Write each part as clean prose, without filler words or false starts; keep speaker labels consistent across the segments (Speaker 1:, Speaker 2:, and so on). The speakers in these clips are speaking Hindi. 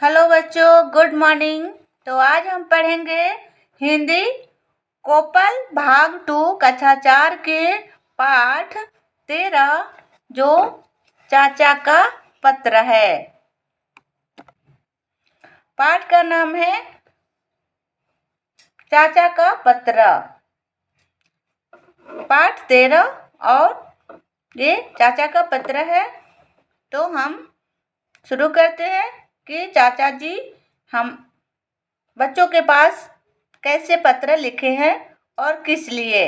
Speaker 1: हेलो बच्चों, गुड मॉर्निंग। तो आज हम पढ़ेंगे हिंदी कोपल भाग 2 कक्षा 4 के पाठ 13 जो चाचा का पत्र है। पाठ का नाम है चाचा का पत्र। पाठ 13 और ये चाचा का पत्र है। तो हम शुरू करते हैं कि चाचा जी हम बच्चों के पास कैसे पत्र लिखे हैं और किस लिए।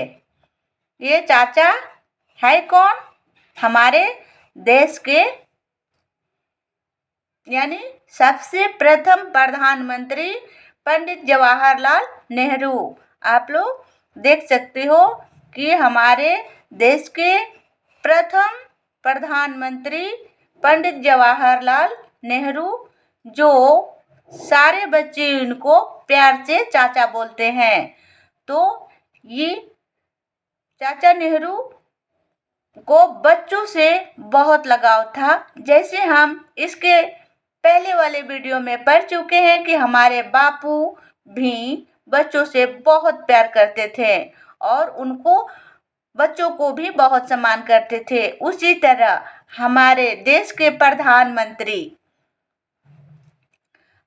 Speaker 1: ये चाचा है कौन? हमारे देश के यानी सबसे प्रथम प्रधानमंत्री पंडित जवाहरलाल नेहरू। आप लोग देख सकते हो कि हमारे देश के प्रथम प्रधानमंत्री पंडित जवाहरलाल नेहरू, जो सारे बच्चे इनको प्यार से चाचा बोलते हैं। तो ये चाचा नेहरू को बच्चों से बहुत लगाव था। जैसे हम इसके पहले वाले वीडियो में पढ़ चुके हैं कि हमारे बापू भी बच्चों से बहुत प्यार करते थे और उनको बच्चों को भी बहुत सम्मान करते थे। उसी तरह हमारे देश के प्रधानमंत्री,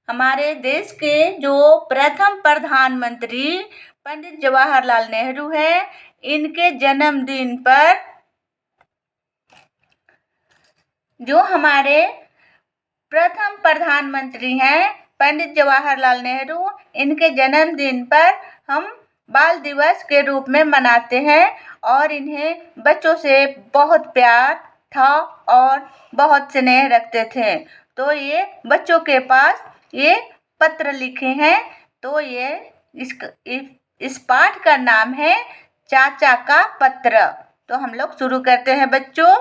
Speaker 1: हमारे देश के जो प्रथम प्रधानमंत्री पंडित जवाहरलाल नेहरू हैं, इनके जन्मदिन पर जो हमारे प्रथम प्रधानमंत्री हैं पंडित जवाहरलाल नेहरू, इनके जन्मदिन पर हम बाल दिवस के रूप में मनाते हैं और इन्हें बच्चों से बहुत प्यार था और बहुत स्नेह रखते थे। तो ये बच्चों के पास ये पत्र लिखे हैं। तो ये इस पाठ का नाम है चाचा का पत्र। तो हम लोग शुरू करते हैं बच्चों।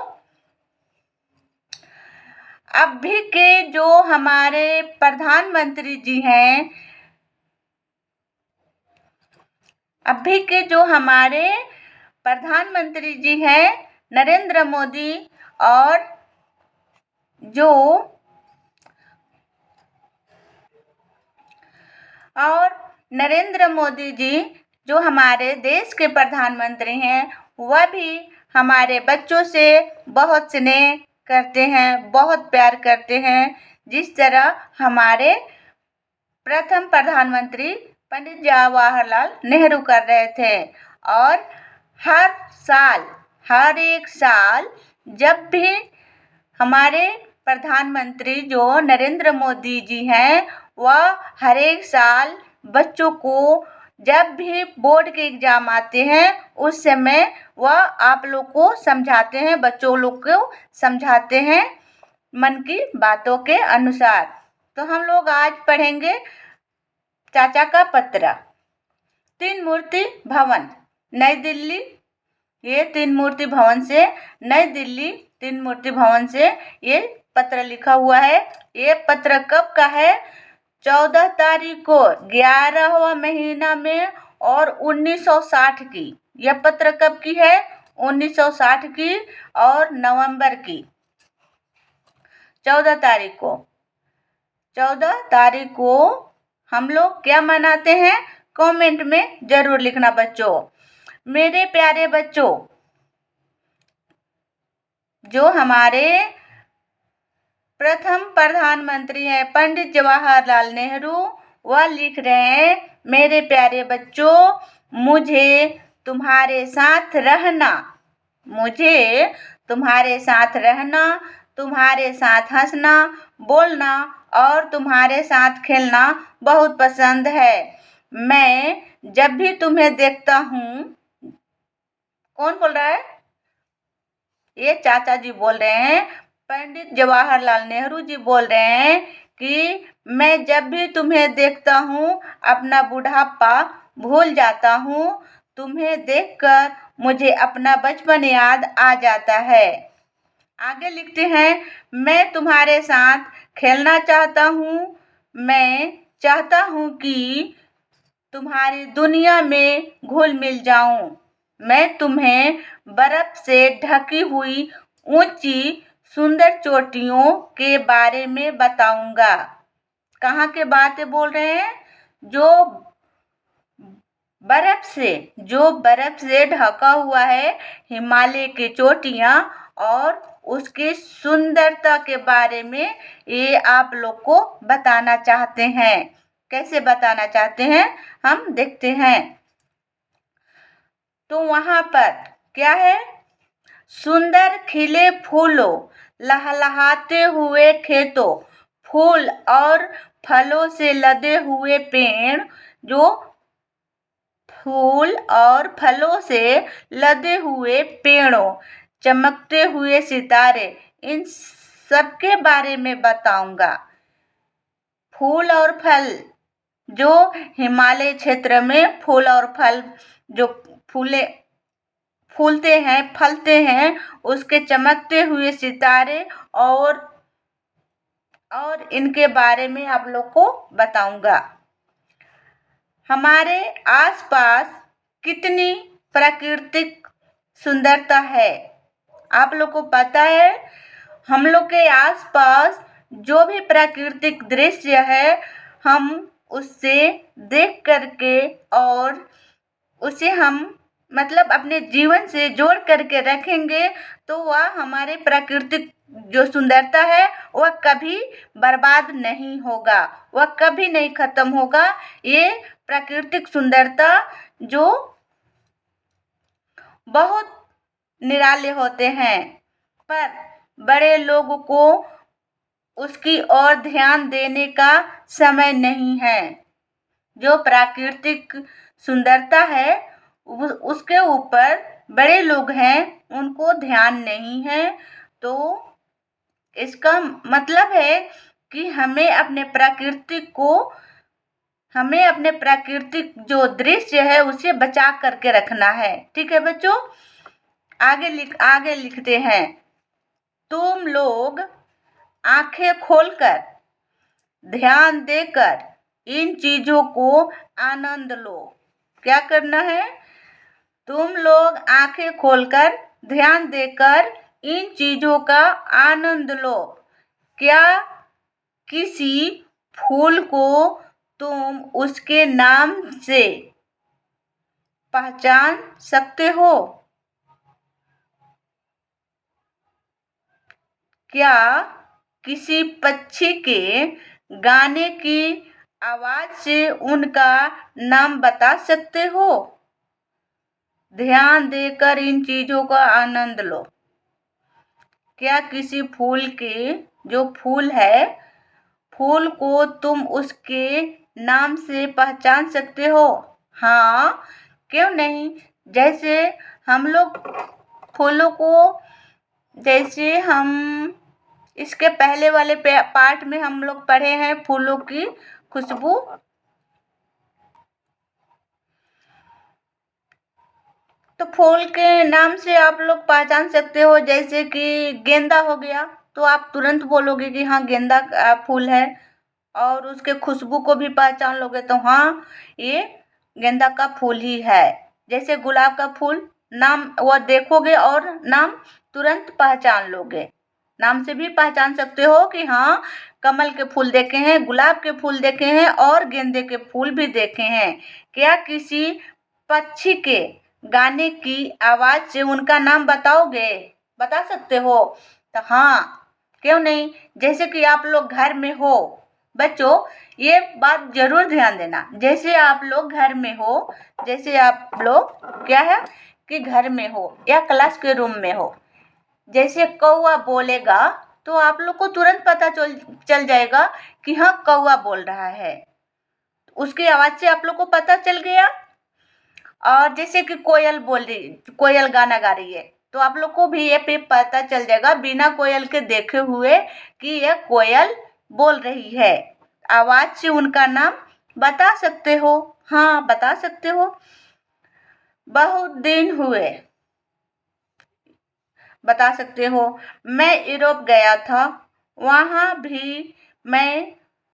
Speaker 1: अभी के जो हमारे प्रधानमंत्री जी हैं, अभी के जो हमारे प्रधानमंत्री जी हैं नरेंद्र मोदी, और नरेंद्र मोदी जी जो हमारे देश के प्रधानमंत्री हैं, वह भी हमारे बच्चों से बहुत स्नेह करते हैं, बहुत प्यार करते हैं, जिस तरह हमारे प्रथम प्रधानमंत्री पंडित जवाहरलाल नेहरू कर रहे थे। और हर एक साल जब भी हमारे प्रधानमंत्री जो नरेंद्र मोदी जी हैं, वह हर एक साल बच्चों को जब भी बोर्ड के एग्ज़ाम आते हैं, उस समय वह आप लोग को समझाते हैं, बच्चों लोग को समझाते हैं मन की बातों के अनुसार। तो हम लोग आज पढ़ेंगे चाचा का पत्र। तीन मूर्ति भवन, नई दिल्ली। ये तीन मूर्ति भवन से, नई दिल्ली तीन मूर्ति भवन से ये पत्र लिखा हुआ है। ये पत्र कब का है? 14 तारीख को 11वां महीना में और 1960 की। यह पत्र कब की है? 1960 की और नवंबर की 14 तारीख को। 14 तारीख को हम लोग क्या मनाते हैं? कमेंट में जरूर लिखना बच्चों। मेरे प्यारे बच्चों, जो हमारे प्रथम प्रधानमंत्री हैं पंडित जवाहरलाल नेहरू, वह लिख रहे हैं, मेरे प्यारे बच्चों, मुझे तुम्हारे साथ रहना, तुम्हारे साथ हंसना, बोलना और तुम्हारे साथ खेलना बहुत पसंद है। मैं जब भी तुम्हें देखता हूँ, कौन बोल रहा है? ये चाचा जी बोल रहे हैं, पंडित जवाहरलाल नेहरू जी बोल रहे हैं कि मैं जब भी तुम्हें देखता हूँ, अपना बुढ़ापा भूल जाता हूँ। तुम्हें देखकर मुझे अपना बचपन याद आ जाता है। आगे लिखते हैं, मैं तुम्हारे साथ खेलना चाहता हूँ। मैं चाहता हूँ कि तुम्हारी दुनिया में घुल मिल जाऊं। मैं तुम्हें बर्फ से ढकी हुई ऊंची सुंदर चोटियों के बारे में बताऊंगा। कहाँ के बातें बोल रहे हैं? जो बर्फ से ढका हुआ है, हिमालय की चोटियाँ, और उसकी सुंदरता के बारे में ये आप लोग को बताना चाहते हैं। कैसे बताना चाहते हैं हम देखते हैं। तो वहाँ पर क्या है? सुंदर खिले फूलों, लहलहाते हुए खेतों, फूल और फलों से लदे हुए पेड़, जो फूल और फलों से लदे हुए पेड़ों, चमकते हुए सितारे, इन सब के बारे में बताऊंगा। फूल और फल, जो हिमालय क्षेत्र में फूल और फल जो फूलते हैं, फलते हैं, उसके चमकते हुए सितारे और इनके बारे में आप लोग को बताऊंगा। हमारे आसपास कितनी प्राकृतिक सुंदरता है, आप लोग को पता है? हम लोग के आसपास जो भी प्राकृतिक दृश्य है, हम उससे देख करके और उसे हम मतलब अपने जीवन से जोड़ करके रखेंगे, तो वह हमारे प्राकृतिक जो सुंदरता है वह कभी बर्बाद नहीं होगा, वह कभी नहीं खत्म होगा। ये प्राकृतिक सुंदरता जो बहुत निराले होते हैं, पर बड़े लोगों को उसकी ओर ध्यान देने का समय नहीं है। जो प्राकृतिक सुंदरता है उसके ऊपर बड़े लोग हैं, उनको ध्यान नहीं है। तो इसका मतलब है कि हमें अपने प्राकृतिक जो दृश्य है उसे बचा करके रखना है। ठीक है बच्चों, आगे लिखते हैं। तुम लोग आंखें खोलकर ध्यान देकर इन चीजों को आनंद लो। क्या करना है? तुम लोग आंखें खोलकर ध्यान देकर इन चीजों का आनंद लो। क्या किसी फूल को तुम उसके नाम से पहचान सकते हो? क्या किसी पक्षी के गाने की आवाज से उनका नाम बता सकते हो? ध्यान देकर इन चीजों का आनंद लो। क्या किसी फूल के जो फूल है, फूल को तुम उसके नाम से पहचान सकते हो? हाँ, क्यों नहीं। जैसे हम लोग फूलों को, जैसे हम इसके पहले वाले पार्ट में हम लोग पढ़े हैं फूलों की खुशबू। तो फूल के नाम से आप लोग पहचान सकते हो, जैसे कि गेंदा हो गया, तो आप तुरंत बोलोगे कि हाँ गेंदा का फूल है, और उसके खुशबू को भी पहचान लोगे तो हाँ ये गेंदा का फूल ही है। जैसे गुलाब का फूल, नाम वह देखोगे और नाम तुरंत पहचान लोगे। नाम से भी पहचान सकते हो कि हाँ कमल के फूल देखे हैं, गुलाब के फूल देखे हैं और गेंदे के फूल भी देखे हैं। क्या किसी पक्षी के गाने की आवाज से उनका नाम बताओगे? बता सकते हो? तो हाँ, क्यों नहीं। जैसे कि आप लोग घर में हो बच्चों, ये बात जरूर ध्यान देना। जैसे आप लोग घर में हो, जैसे आप लोग क्या है कि घर में हो या क्लास के रूम में हो, जैसे कौवा बोलेगा तो आप लोग को तुरंत पता चल जाएगा कि हाँ कौवा बोल रहा है, उसकी आवाज से आप लोग को पता चल गया। और जैसे कि कोयल गाना गा रही है, तो आप लोग को भी ये पे पता चल जाएगा बिना कोयल के देखे हुए कि यह कोयल बोल रही है। आवाज से उनका नाम बता सकते हो? हाँ बता सकते हो। बहुत दिन हुए, बता सकते हो। मैं यूरोप गया था, वहाँ भी मैं